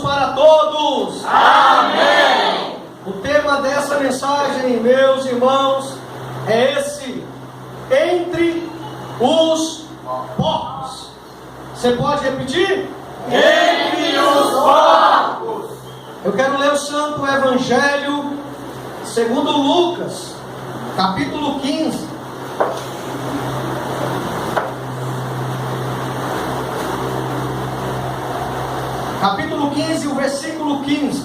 para todos. Amém. O tema dessa mensagem, meus irmãos, é esse: entre os porcos. Você pode repetir? Entre os porcos. Eu quero ler o Santo Evangelho segundo Lucas, capítulo 15. Capítulo 15, o versículo 15,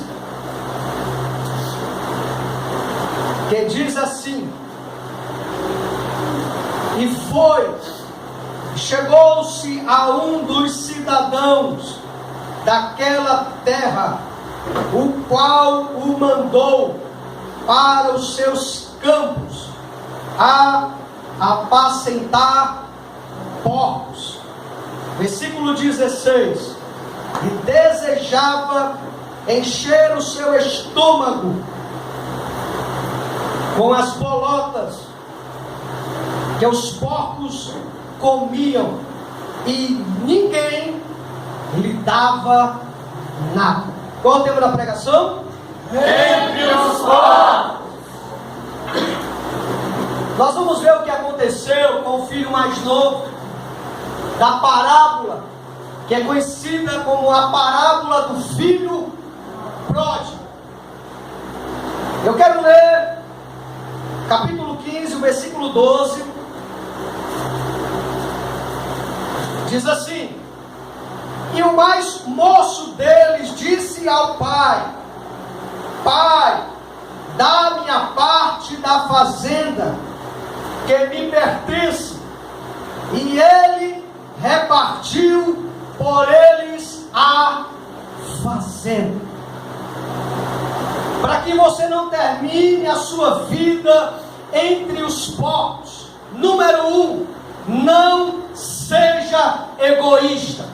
que diz assim: chegou-se a um dos cidadãos daquela terra, o qual o mandou para os seus campos a apacentar porcos. Versículo 16: e desejava encher o seu estômago com as bolotas que os porcos comiam, e ninguém lhe dava nada. Qual é o tema da pregação? Entre os porcos. Nós vamos ver o que aconteceu com o filho mais novo da parábola, que é conhecida como a parábola do filho pródigo. Eu quero ler capítulo 15, o versículo 12. Diz assim: e o mais moço deles disse ao pai: Pai, dá-me a parte da fazenda que me pertence. E ele repartiu por eles a fazenda. Para que você não termine a sua vida entre os porcos, número 1, não seja egoísta.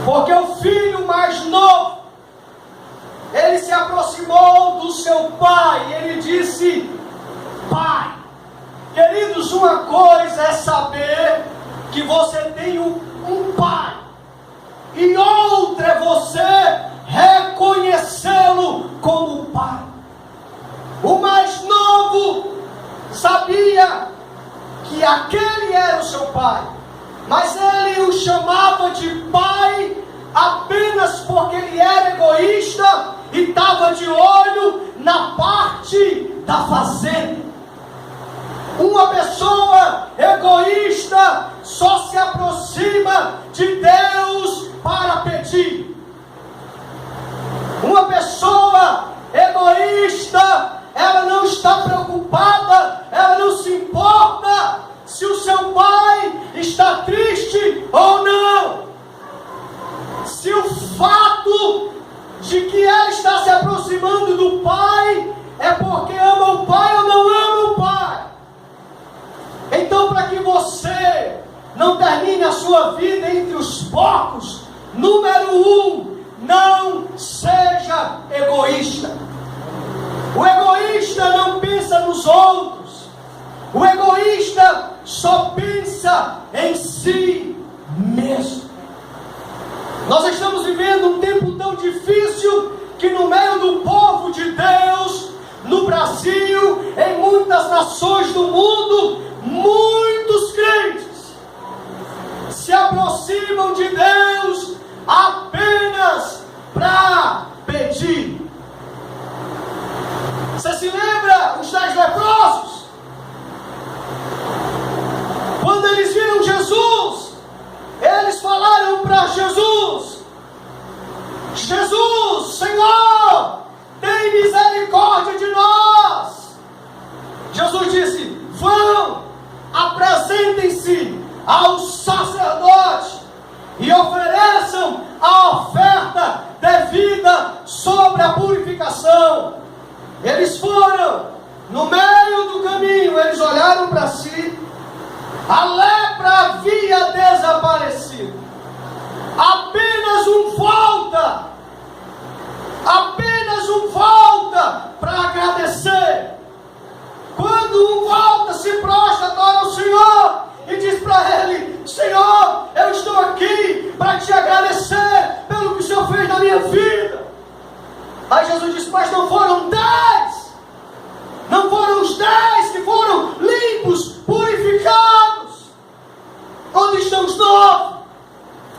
Porque o filho mais novo, ele se aproximou do seu pai e ele disse: Pai, queridos, uma coisa é saber que você tem um pai, e outra é você reconhecê-lo como pai. O mais novo sabia que aquele era o seu pai, mas ele o chamava de pai apenas porque ele era egoísta e estava de olho na parte da fazenda. Uma pessoa egoísta só se aproxima de Deus para pedir. Uma pessoa egoísta, ela não está preocupada, ela não se importa se o seu pai está triste ou não. Se o fato de que ela está se aproximando do pai é porque ama o pai ou não ama o pai. Então, para que você não termine a sua vida entre os porcos, número 1, não seja egoísta. O egoísta não pensa nos outros. O egoísta só pensa em si mesmo. Nós estamos vivendo um tempo tão difícil que no meio do povo de Deus, no Brasil, em muitas nações do mundo, muitos crentes se aproximam de Deus apenas para pedir. Você se lembra os 10 leprosos? Quando eles viram Jesus, eles falaram para Jesus: Jesus, Senhor, tem misericórdia de nós. Jesus disse: vão, apresentem-se ao sacerdote e ofereçam a oferta devida sobre a purificação. Eles foram, no meio do caminho, eles olharam para si, a lepra havia desaparecido. Apenas um volta para agradecer. Quando um volta, se prostra, adora o Senhor e diz para Ele: Senhor, eu estou aqui para te agradecer pelo que o Senhor fez na minha minha vida. Aí Jesus disse: mas não foram 10. Não foram os 10 que foram limpos, purificados. Onde estão os 9?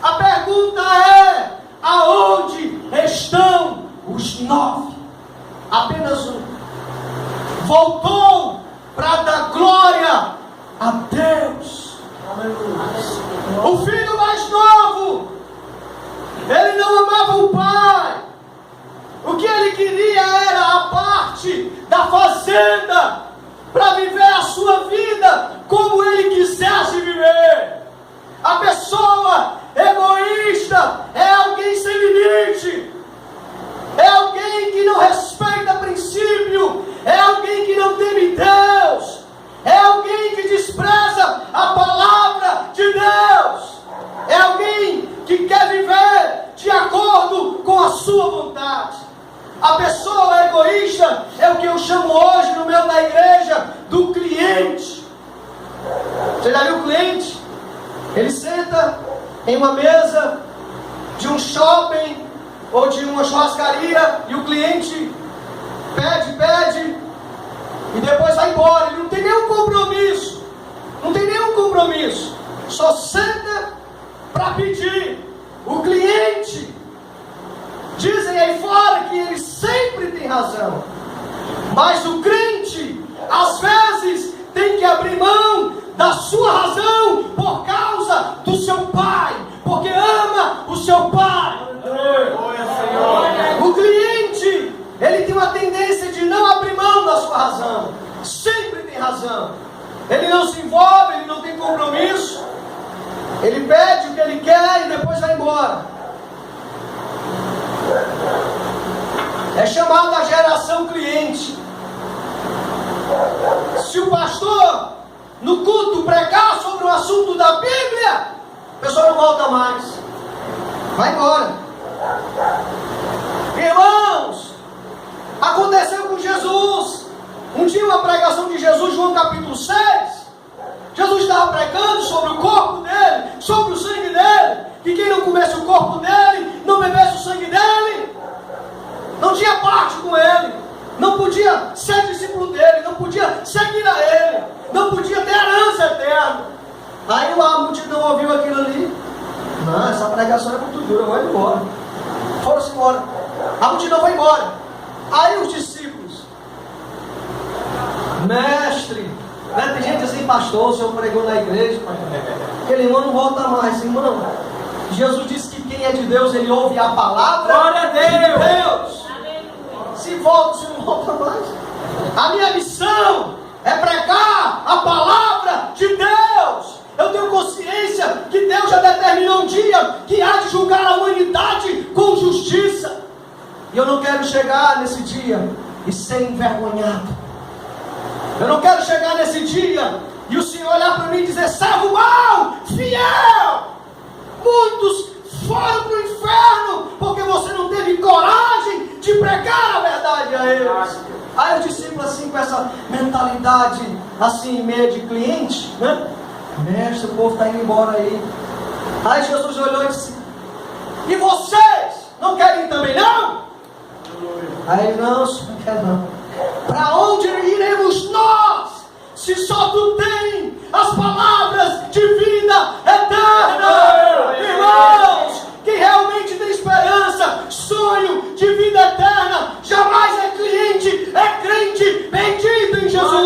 A pergunta é: aonde estão os 9? Apenas um voltou para dar glória a Deus. O filho mais novo, ele não amava o pai. O que ele queria era a parte da fazenda para viver a sua vida como ele quisesse viver. A pessoa egoísta é alguém sem limite, é alguém que não respeita princípio, é alguém que não teme Deus, é alguém que despreza a palavra de Deus, é alguém que quer viver de acordo com a sua vontade. A pessoa egoísta é o que eu chamo hoje no meio da igreja do cliente. Você já viu o cliente? Ele senta em uma mesa de um shopping ou de uma churrascaria e o cliente pede e depois vai embora. Ele não tem nenhum compromisso. Não tem nenhum compromisso. Só senta para pedir. O cliente, dizem aí fora que ele sempre tem razão. Mas o crente, às vezes, tem que abrir mão da sua razão por causa do seu pai, porque ama o seu pai. O cliente, ele tem uma tendência de não abrir mão da sua razão. Sempre tem razão. Ele não se envolve, ele não tem compromisso. Ele pede o que ele quer e depois vai embora. É chamada a geração cliente. Se o pastor no culto pregar sobre o assunto da Bíblia, a pessoa não volta mais, vai embora. Irmãos, aconteceu com Jesus. Um dia uma pregação de Jesus, João capítulo 6. Jesus estava pregando sobre o corpo dele, sobre o sangue dele, que quem não comesse o corpo dele, não bebesse o sangue dele, não tinha parte com ele, não podia ser discípulo dele, não podia seguir a ele, não podia ter herança eterna. Aí a multidão ouviu aquilo ali. Não, essa pregação é muito dura, eu vou embora. Foram-se embora. A multidão foi embora. Aí os discípulos: mestre, né? Tem gente assim: pastor, o senhor pregou na igreja, aquele irmão não volta mais. Irmão, Jesus disse que quem é de Deus, ele ouve a palavra. Glória a Deus. Se volta, se não volta mais. A minha missão é pregar a palavra de Deus. Eu tenho consciência que Deus já determinou um dia que há de julgar a humanidade com justiça. E eu não quero chegar nesse dia e ser envergonhado. Eu não quero chegar nesse dia e o Senhor olhar para mim e dizer: servo mau, fiel. Muitos foram para o inferno porque você não teve coragem de pregar a verdade a eles. Aí os discípulos assim, com essa mentalidade assim, meio de cliente, né? Mestre, o povo está indo embora aí. Aí Jesus olhou e disse: e vocês não querem ir também não? Aí: não, senhor, não quero não. Para onde iremos nós, se só tu tem as palavras de vida eterna? Irmãos, quem realmente tem esperança, sonho de vida eterna, jamais é cliente, é crente, bendito em Jesus.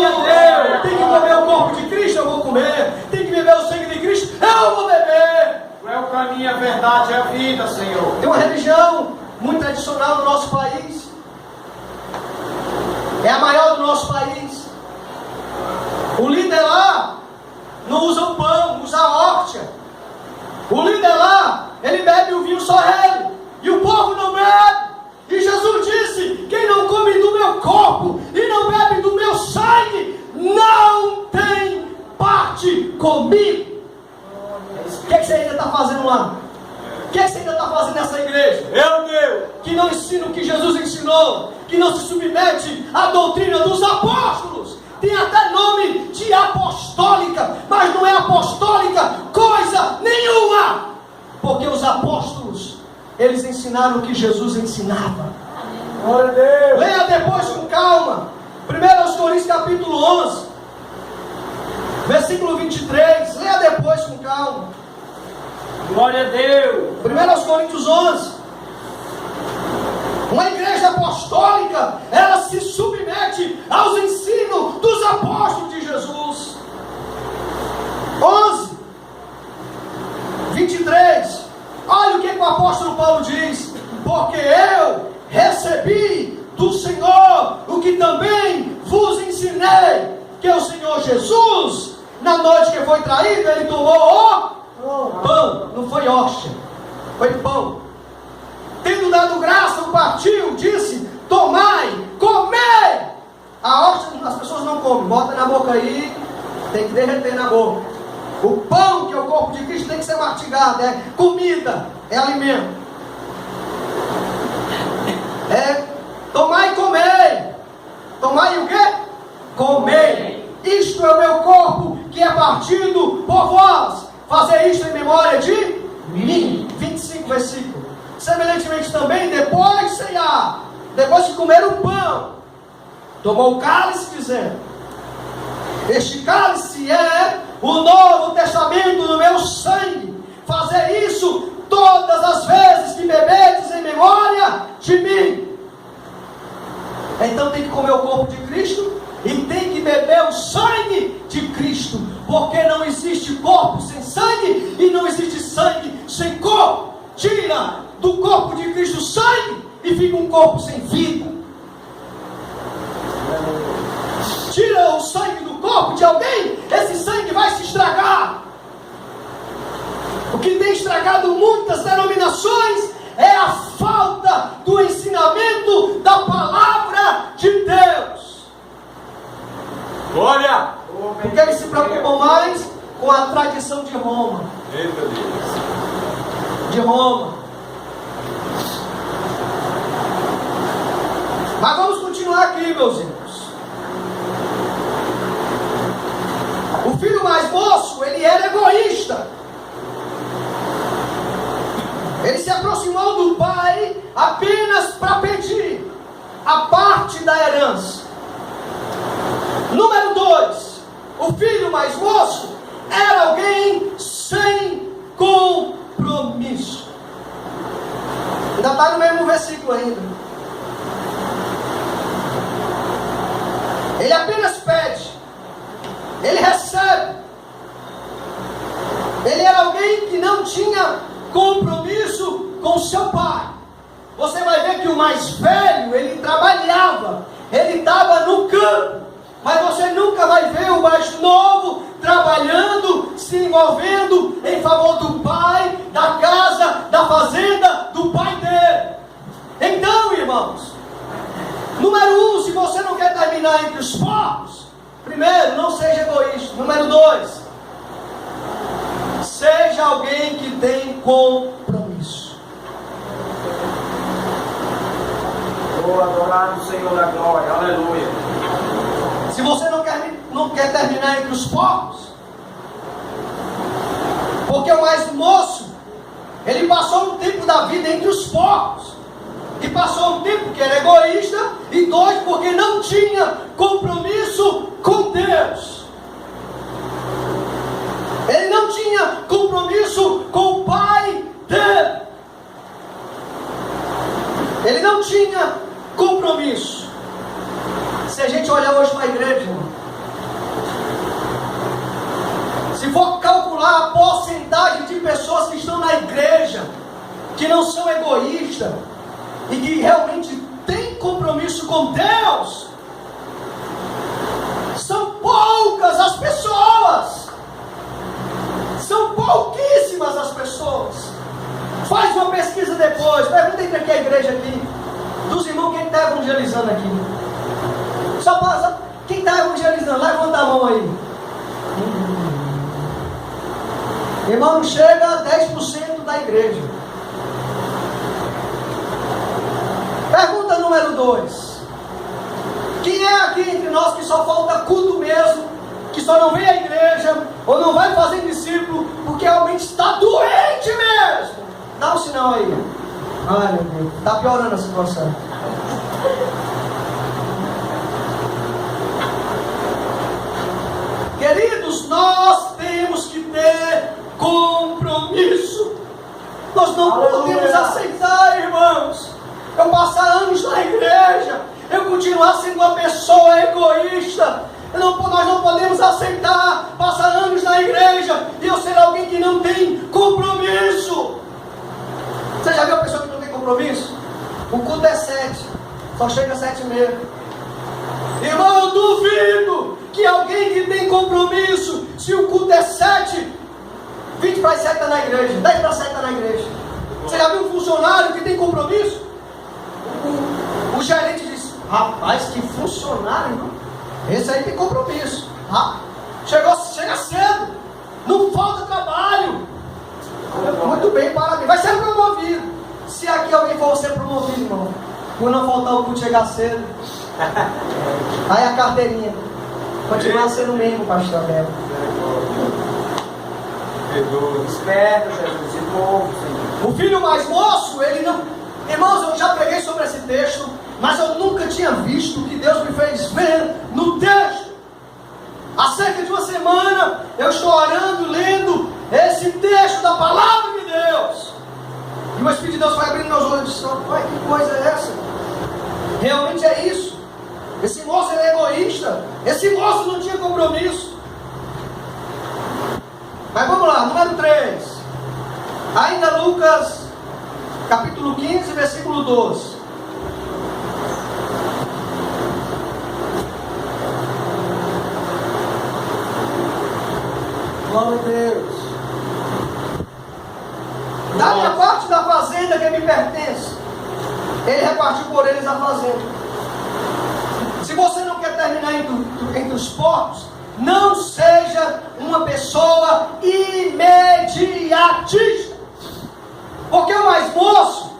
Tem que beber o corpo de Cristo, eu vou comer. Tem que beber o sangue de Cristo, eu vou beber. Tu é o caminho, a verdade e a vida, Senhor. Tem uma religião muito tradicional no nosso país, é a maior do nosso país. O líder lá não usa o pão, usa a hóstia. O líder lá, ele bebe o vinho só ele, e o povo não bebe. E Jesus disse: quem não come do meu corpo e não bebe do meu sangue, não tem parte comigo. O que você ainda está fazendo lá? O que você ainda está fazendo nessa igreja? Meu Deus! Que não ensina o que Jesus ensinou, que não se submete à doutrina dos apóstolos. Tem até nome de apostólica, mas não é apostólica coisa nenhuma, porque os apóstolos eles ensinaram o que Jesus ensinava. Glória a Deus. Leia depois com calma. 1 Coríntios capítulo 11, versículo 23. Leia depois com calma. Glória a Deus. 1 Coríntios 11. Uma igreja apostólica, ela se submete aos ensinos dos apóstolos de Jesus. 11, 23. Olha o que o apóstolo Paulo diz: porque eu recebi do Senhor o que também vos ensinei, que o Senhor Jesus, na noite que foi traído, ele tomou o pão, não foi hóstia, foi pão. Tendo dado graça, o partiu, disse: tomai, comei. A hóstia as pessoas não comem, bota na boca aí, tem que derreter na boca. O pão, que é o corpo de Cristo, tem que ser mastigado, é comida, é alimento. Tomai e comei. Tomai o quê? Comei. Isto é o meu corpo, que é partido por vós. Fazer isto em memória de mim. 25 versículo. Semelhantemente também, depois de ceiar, depois de comer o pão, tomou o cálice, dizendo: este cálice é o Novo Testamento no meu sangue. Fazer isso todas as vezes que bebedes em memória de mim. Então tem que comer o corpo de Cristo e tem que beber o sangue de Cristo, porque não existe corpo sem sangue e não existe sangue sem corpo. Tira do corpo de Cristo o sangue e fica um corpo sem vida. Tira o sangue do corpo de alguém, esse sangue vai se estragar. O que tem estragado muitas denominações é a falta do ensinamento da palavra de Deus. Glória. Porque eles se preocupam mais com a tradição de Roma. Eita Deus. De Roma. Mas vamos continuar aqui, meus irmãos. O filho mais moço, ele era egoísta. Ele se aproximou do pai apenas para pedir a parte da herança. Número 2. O filho mais moço era alguém sem compromisso. Ainda está no mesmo versículo ainda. Ele apenas pede. Ele recebe. Ele era alguém que não tinha compromisso com seu pai. Você vai ver que o mais velho, ele trabalhava, ele estava no campo, mas você nunca vai ver o mais novo trabalhando, se envolvendo em favor do pai, da casa, da fazenda, do pai dele. Então, irmãos, número 1, se você não quer terminar entre os porcos, primeiro, não seja egoísta. Número 2, seja alguém que tem compromisso. Vou adorar o Senhor da glória, aleluia. Se você não quer terminar entre os porcos, porque o mais moço, ele passou um tempo da vida entre os porcos, e passou um tempo que era egoísta, e 2, porque não tinha compromisso com Deus. Ele não tinha compromisso com o pai dele. Ele não tinha compromisso. Se a gente olhar hoje para a igreja, irmão, se for calcular a porcentagem de pessoas que estão na igreja, que não são egoístas, e que realmente têm compromisso com Deus, são poucas as pessoas. São pouquíssimas as pessoas. Faz uma pesquisa depois. Pergunta entre aqui a igreja aqui, dos irmãos, quem está evangelizando aqui. Só passa. Quem está evangelizando? Levanta a mão aí. Irmão, não chega a 10% da igreja. Pergunta número 2. Quem é aqui entre nós que só falta culto mesmo, que só não vem à igreja, ou não vai fazer discípulo, porque realmente está doente mesmo? Dá um sinal aí. Ai, meu Deus, está piorando a situação. Queridos, nós temos que ter compromisso. Nós não podemos aceitar, irmãos, eu passar anos na igreja, eu continuar sendo uma pessoa egoísta. Nós não podemos aceitar passar anos na igreja e eu ser alguém que não tem compromisso. Você já viu a pessoa que não tem compromisso? O culto é 7, só chega às 7h30. Irmão, eu duvido que alguém que tem compromisso, se o culto é 7, 20 para as 7 está na igreja, 10 para as 7 está na igreja. Você já viu um funcionário que tem compromisso? O gerente diz: rapaz, que funcionário, irmão. Esse aí tem compromisso. Chega cedo, não falta trabalho. Muito bem, parabéns, vai ser promovido. Se aqui alguém for ser promovido, irmão, por não faltar o culto chegar cedo, aí a carteirinha continua sendo o mesmo, pastor Abel. Esperto, Jesus, e povo, Senhor. O filho mais moço, ele não... Irmãos, eu já preguei sobre esse texto, mas eu nunca tinha visto o que Deus me fez ver no texto. Há cerca de uma semana, eu estou orando, lendo esse texto da palavra de Deus. E o Espírito de Deus vai abrindo meus olhos e disse: pai, que coisa é essa? Realmente é isso. Esse moço era egoísta. Esse moço não tinha compromisso. Mas vamos lá, número 3. Ainda Lucas, capítulo 15, versículo 12. Glória a Deus. Da minha parte da fazenda que me pertence, ele repartiu por eles a fazenda. Se você não quer terminar entre os porcos, não seja uma pessoa imediatista. Porque o mais moço,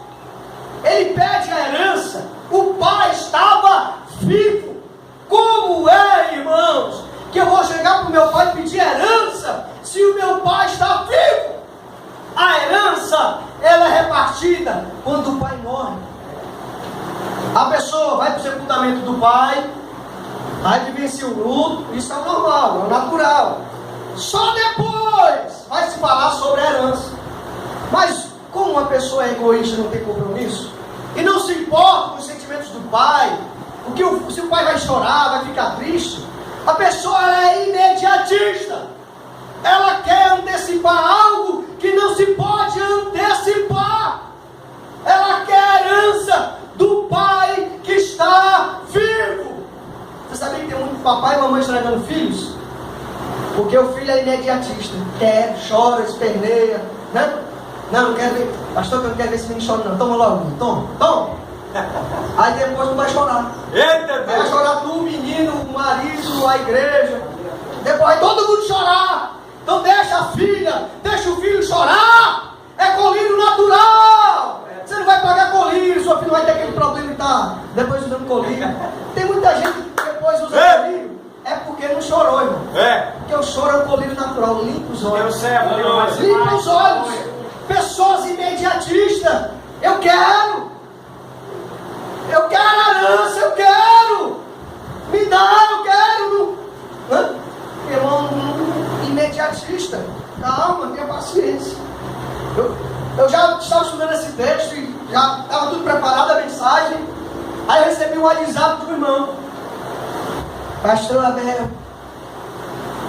ele pede a herança. O pai estava vivo. Como é, irmãos, que eu vou chegar para o meu pai e pedir herança se o meu pai está vivo? A herança, ela é repartida quando o pai morre. A pessoa vai para o sepultamento do pai, aí vivencia o luto, isso é o normal, é o natural. Só depois vai se falar sobre a herança. Mas como uma pessoa é egoísta e não tem compromisso, e não se importa com os sentimentos do pai, se o pai vai chorar, vai ficar triste, a pessoa é imediatista. Ela quer antecipar algo que não se pode antecipar. Ela quer a herança do pai que está vivo. Você sabia que tem muito papai e mamãe estragando filhos? Porque o filho é imediatista. Quer, chora, esperneia, né? Não quero ver. Pastor, que eu não quero ver esse menino chorando, não. Toma logo, toma. Aí depois não vai chorar. Eita, Deus. Vai chorar tu, o menino, o marido, a igreja. Depois vai todo mundo chorar. Então deixa a filha, deixa o filho chorar. É colírio natural. Você não vai pagar colírio, sua filha vai ter aquele problema e tá depois usando colírio. Tem muita gente que depois usa colírio. É porque não chorou, irmão. Porque o choro é um colírio natural, limpa os olhos. Limpa os olhos. Pessoas imediatistas. Eu quero a herança, eu quero. Me dá, eu quero. Irmão, imediatista. Calma, tenha paciência. Eu já estava estudando esse texto e já estava tudo preparado, a mensagem. Aí eu recebi um WhatsApp do irmão: pastor Abel,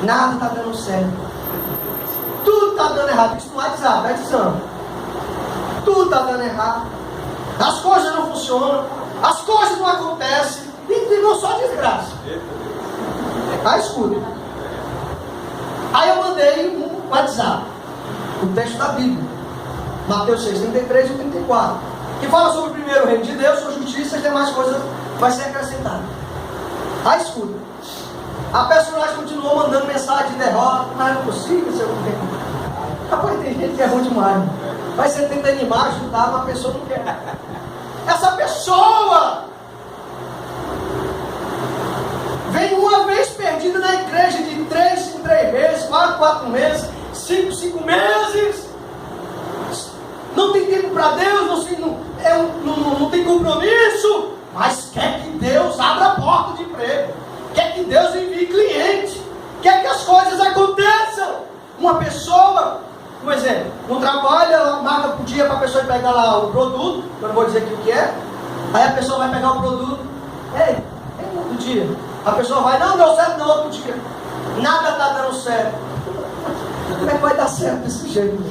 nada está dando certo. Tudo está dando errado. Isso no WhatsApp, edição. Tudo está dando errado. As coisas não funcionam. As coisas não acontecem. E não só desgraça. Tá, escuta. Aí eu mandei um WhatsApp, o texto da Bíblia, Mateus 6, 33 e 34, que fala sobre o primeiro reino de Deus, sua justiça e demais coisas vai ser acrescentada. Aí escuta. A personagem continuou mandando mensagem de derrota. Não é possível ser um tempo. Rapaz, tem gente que é ruim demais. Vai ser tenta animar, ajudar, mas a pessoa não quer. Essa pessoa vem uma vez perdida na igreja de 3 em 3 meses, 4 meses, 5 meses. Não tem tempo para Deus, não tem compromisso, mas quer que Deus abra a porta de emprego, quer que Deus envie cliente, quer que as coisas aconteçam. Uma pessoa, um exemplo, no trabalho, ela marca por dia para a pessoa ir pegar lá o produto, eu não vou dizer aqui o que é, aí a pessoa vai pegar o produto, ei, no outro dia, a pessoa vai, não deu certo no outro dia, nada está dando certo. Como é que vai dar certo desse jeito?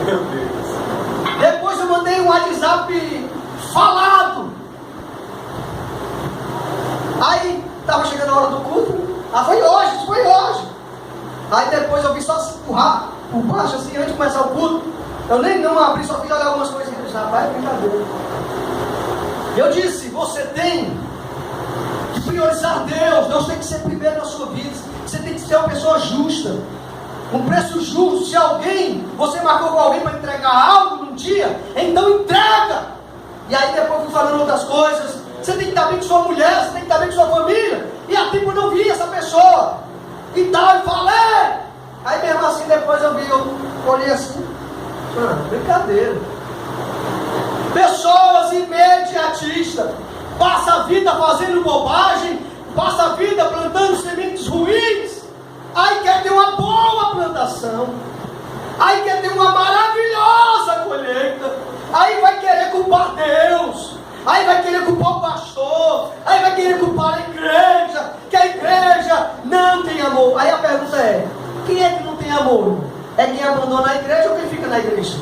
Meu Deus. Depois eu mandei um WhatsApp falado. Aí estava chegando a hora do culto. Ah, foi hoje. Aí depois eu vi só se empurrar por baixo assim, antes de começar o culto. Eu nem não abri, só fiz olhar algumas coisas. Rapaz, é brincadeira. Eu disse, você tem que priorizar Deus. Deus tem que ser primeiro na sua vida. Você tem que ser uma pessoa justa. Um preço justo. Se você marcou com alguém para entregar algo num dia, então entrega. E aí depois fui falando outras coisas. Você tem que estar bem com sua mulher, você tem que estar bem com sua família. E a tempo eu não vi essa pessoa. E tal, eu falei. Aí mesmo assim depois eu olhei assim. Brincadeira. Pessoas imediatistas. Passa a vida fazendo bobagem. Passa a vida plantando sementes ruins. Aí quer ter uma boa plantação. Aí quer ter uma maravilhosa colheita. Aí vai querer culpar Deus. Aí vai querer culpar o pastor. Aí vai querer culpar a igreja. Que a igreja não tem amor. Aí a pergunta é, quem é que não tem amor? É quem abandona a igreja ou quem fica na igreja?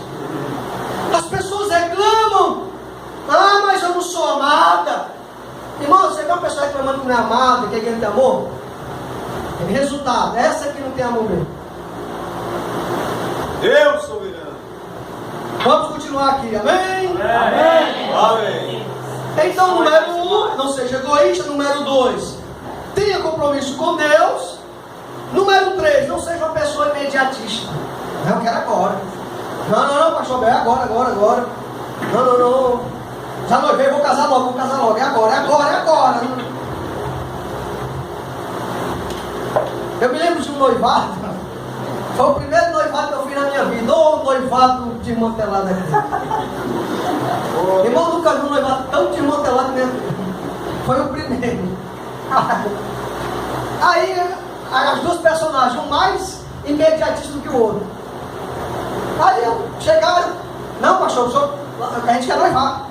As pessoas reclamam. Ah, mas eu não sou amada. Irmão, você vê uma pessoa reclamando que não é amada, que não tem amor? Resultado, essa aqui não tem amor mesmo. Deus soberano. Vamos continuar aqui, amém? Amém. Amém. Então, número 1, não seja egoísta. Número 2, tenha compromisso com Deus. Número 3, não seja uma pessoa imediatista. Eu quero agora. Não, pastor, é agora. Não. Já noivei, vou casar logo. É agora. Eu me lembro de um noivado. Foi o primeiro noivado que eu fiz na minha vida. Ô noivado desmantelado aqui. Irmão, nunca vi um noivado tão desmantelado mesmo. Foi o primeiro. Aí as duas personagens, um mais imediatista do que o outro. Aí chegaram. Não, pastor, a gente quer noivar.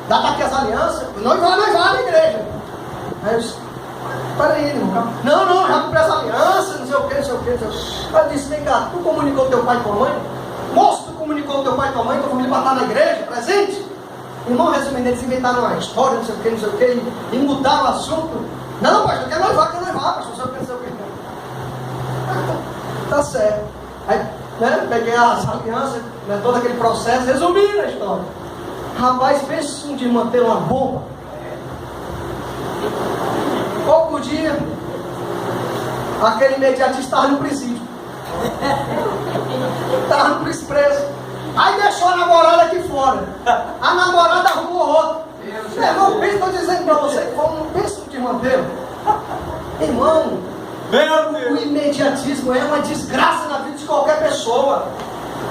Dá aqui as alianças. Noivar na igreja. Aí eu disse, peraí, irmão. Não, já comprei as alianças, não sei o que. Eu disse, vem cá, tu comunicou teu pai e tua mãe? Moço, tu comunicou teu pai e tua mãe, tua família para estar na igreja, presente? Irmão, resumindo, eles inventaram uma história, não sei o que, e mudaram o assunto. Não, pastor, quer noivar, pastor, não sei o que. Tá certo. Aí, peguei as alianças, todo aquele processo, resumindo a história. Rapaz, pensa um dia manter uma bomba. Pouco dia, aquele imediatista estava no presídio. Estava no preso. Aí deixou a namorada aqui fora. A namorada arrumou outro. Irmão, estou dizendo para você que não pensa no desmantelo. Irmão, o imediatismo é uma desgraça na vida de qualquer pessoa.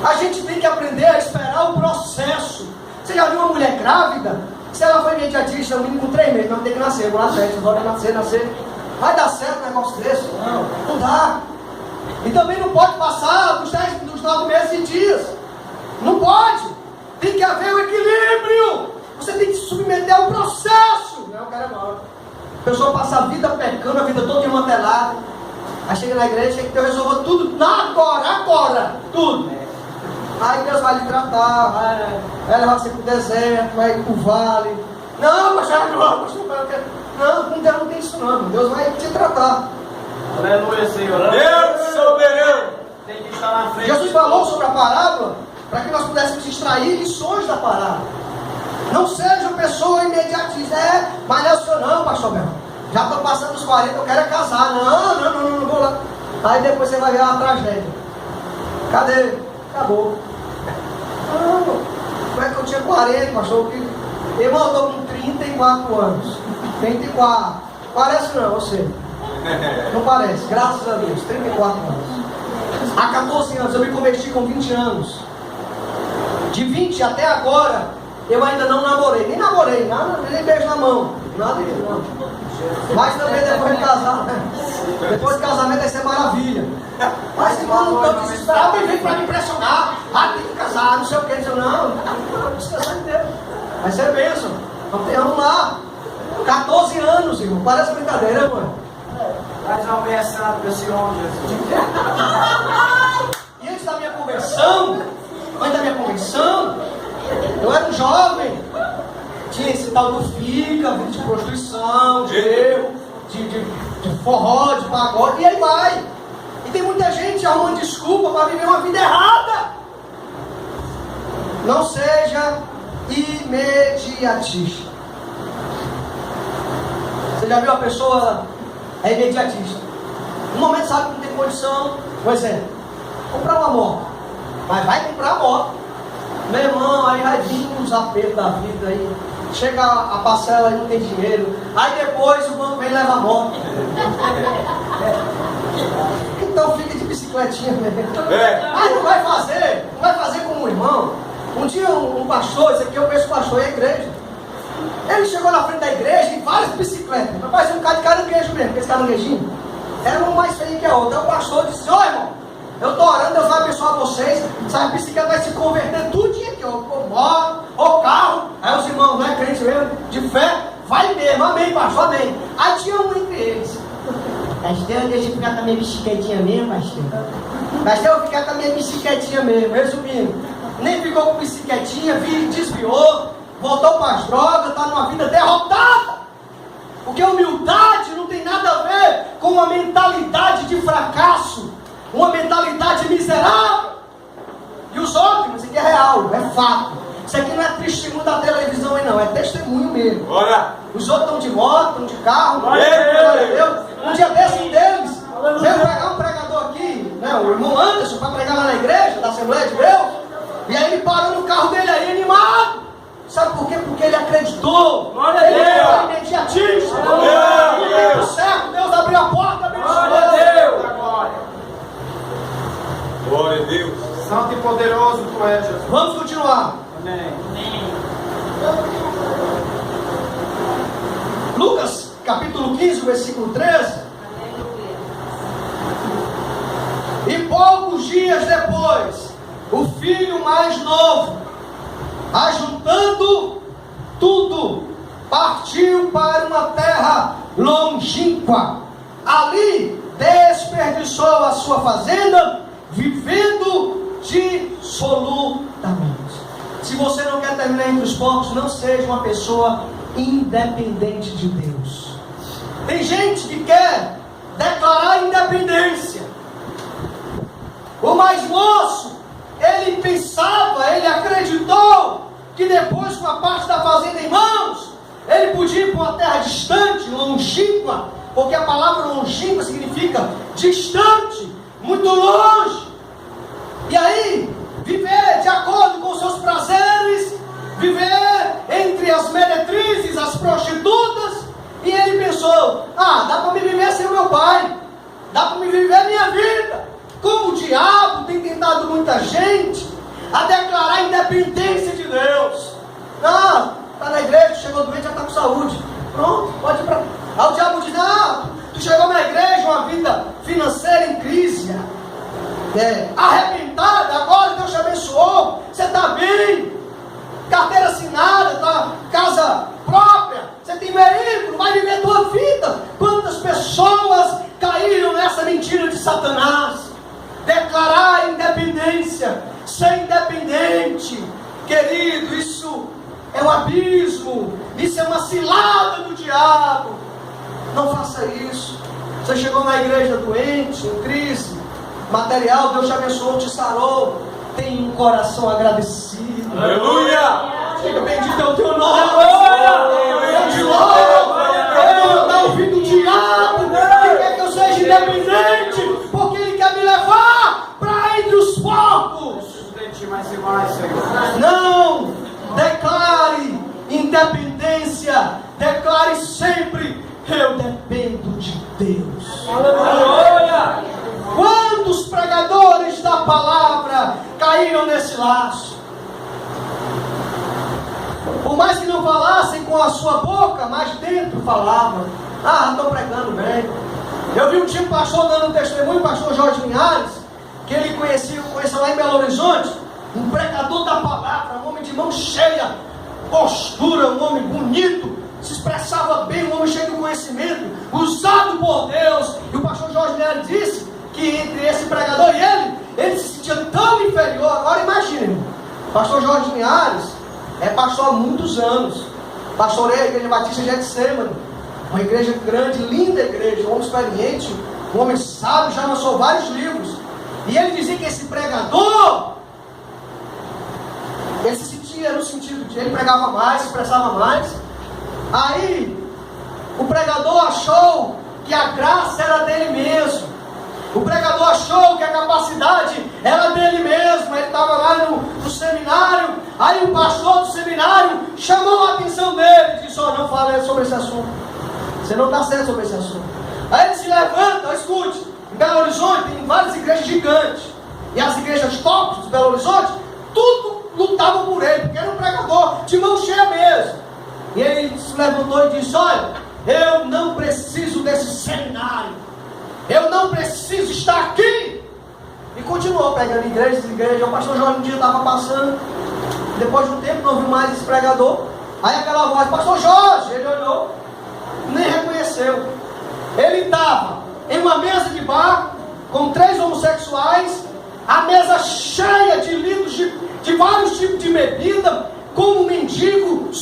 A gente tem que aprender a esperar o processo. Você já viu uma mulher grávida? Se ela foi imediatista, o menino com 3 meses, não tem que nascer, vou nascer. Vai dar certo um negócio desse? Não dá. E também não pode passar dos 9 meses e dias. Não pode. Tem que haver um equilíbrio. Você tem que se submeter ao processo. Não, cara, não. A pessoa passa a vida pecando, a vida toda desmantelada. Aí chega na igreja, que Deus resolva tudo agora, tudo. Aí Deus vai lhe tratar, vai levar você para o deserto, vai para o vale. Não, pastor, não, Deus não tem isso não. Deus vai te tratar. Aleluia, Senhor. Deus soberano. Tem que estar na frente. Jesus falou sobre a parábola para que nós pudéssemos extrair lições da parábola. Não seja uma pessoa imediatista. Mas não é o senhor não, pastor Bel. Já estou passando os 40, eu quero casar. Não vou lá. Aí depois você vai ver uma tragédia. Cadê? Acabou. Não, como é que eu tinha 40, pastor? Irmão, eu estou com 34 anos. 34. Parece não, você. Não parece, graças a Deus. 34 anos. Há 14 anos, eu me converti com 20 anos. De 20 até agora, eu ainda não namorei. Nem namorei, nada, nem beijo na mão. Nada disso, não. Mas também depois de casar, né? Depois de casamento vai ser maravilha. Mas irmão, não estou desesperado, vem para me impressionar. Ah, tem que casar, não sei o que. Não, descansar de Deus. Vai ser bênção. Vamos lá. 14 anos, irmão. Parece brincadeira, mãe. Traz uma benção para esse homem, Jesus. E antes da minha conversão, eu era um jovem. Tinha esse tal do fica, vida de prostituição, de erro, de forró, de pagode, e aí vai. E tem muita gente arrumando desculpa para viver uma vida errada. Não seja imediatista. Você já viu a pessoa, ela é imediatista. No momento sabe que não tem condição, por exemplo, comprar uma moto. Mas vai comprar a moto. Meu irmão, aí vai vir uns apertos da vida aí. Chega a parcela e não tem dinheiro. Aí depois o banco vem e leva a moto. Então fica de bicicletinha mesmo. Mas não vai fazer como o irmão. Um dia um pastor, esse aqui eu penso pastor, é a igreja. Ele chegou na frente da igreja e várias bicicletas. Parecia um cara de caranguejo mesmo, porque esse caranguejinho era um mais feio que a outra. Aí o pastor disse: ó irmão, eu estou orando, Deus vai abençoar vocês. Essa bicicleta vai se converter tudo aqui, ó moto, ó carro. Aí os irmãos, né, crente mesmo, de fé, vai mesmo, amém, pastor, amém. Aí tinha um entre eles: pastor, deixa eu ficar com a minha bicicletinha mesmo, pastor. Pastor, eu vou ficar com a minha bicicletinha mesmo. Resumindo, nem ficou com bicicletinha, desviou, voltou para as drogas, está numa vida derrotada. Porque humildade não tem nada a ver com uma mentalidade de fracasso, uma mentalidade miserável. E os outros, isso aqui é real, é fato. Isso aqui não é testemunho da televisão aí não, é testemunho mesmo. Bora. Os outros estão de moto, estão de carro, glória a Deus. Um dia desse um deles veio pegar um pregador aqui, né, o irmão Anderson, para pregar lá na igreja da Assembleia de Deus. E aí ele parou no carro dele aí, animado. Sabe por quê? Porque ele acreditou. Glória a Ele Deus. foi imediatista. No tempo certo, Deus abriu a porta, abençoou. Glória a Deus. Glória a Deus. Santo e poderoso tu és, Jesus. Vamos continuar. Amém. Lucas, capítulo 15, versículo 13. E poucos dias depois, o filho mais novo, ajuntando tudo, partiu para uma terra longínqua. Ali desperdiçou a sua fazenda, vivendo dissolutamente. Se você não quer terminar entre os porcos, não seja uma pessoa independente de Deus. Tem gente que quer declarar independência. O mais moço, ele pensava, ele acreditou que depois, com a parte da fazenda em mãos, ele podia ir para uma terra distante, longínqua, porque a palavra longínqua significa distante, muito longe. E aí, viver de acordo com seus prazeres, viver entre as meretrizes, as prostitutas. E ele pensou: ah, dá para me viver sem o meu pai, dá para me viver a minha vida. Como o diabo tem tentado muita gente a declarar a independência de Deus. Não, está na igreja, chegou doente, já está com saúde. Pronto, pode ir para. Aí o diabo diz: não, tu chegou na igreja, uma vida financeira em crise, arrebentada, agora Deus te abençoou, você está bem, carteira assinada, tá, casa própria, você tem veículo, vai viver a tua vida. Quantas pessoas caíram nessa mentira de Satanás? Declarar a independência, ser independente, querido, isso é um abismo, isso é uma cilada do diabo. Não faça isso. Você chegou na igreja doente, em crise material, Deus te abençoou, te sarou, tem um coração agradecido. Aleluia! Diga: bendito é o teu nome. Eu te louvo. Eu não estou ouvindo o diabo que quer que eu seja independente, porque ele quer me levar para entre os porcos. Sustente mais e mais, Senhor. Não declare independência, declare sempre: eu dependo de Deus. Aleluia! Quantos pregadores da palavra caíram nesse laço? falassem com a sua boca, mas dentro falavam: ah, estou pregando bem. Eu vi um tipo pastor dando um testemunho, o pastor Jorge Linhares, que ele conheceu lá em Belo Horizonte, um pregador da palavra, um homem de mão cheia, postura, um homem bonito, se expressava bem, um homem cheio de conhecimento, usado por Deus. E o pastor Jorge Linhares disse que entre esse pregador e ele se sentia tão inferior. Agora imagine, o pastor Jorge Linhares é pastor há muitos anos, pastoreia a Igreja Batista de Getsemane, uma igreja grande, linda igreja, um homem experiente, um homem sábio, já lançou vários livros. E ele dizia que esse pregador, ele se sentia no sentido de ele pregava mais, expressava mais. Aí o pregador achou que a graça era dele mesmo. O pregador achou que a capacidade era dele mesmo. Ele estava lá no seminário. Aí o pastor do seminário chamou a atenção dele e disse: ó, não fale sobre esse assunto, você não está certo sobre esse assunto. Aí ele se levanta, escute, em Belo Horizonte tem várias igrejas gigantes, e as igrejas top de Belo Horizonte, tudo lutavam por ele, porque era um pregador de mão cheia mesmo. E ele se levantou e disse: olha, eu não preciso desse seminário, eu não preciso estar aqui. E continuou pregando em igrejas. O pastor Jorge um dia estava passando, depois de um tempo não viu mais esse pregador. Aí aquela voz: pastor Jorge. Ele olhou, nem reconheceu. Ele estava em uma mesa de bar com 3 homossexuais, a mesa cheia de litros de vários tipos de bebida, como um mendigo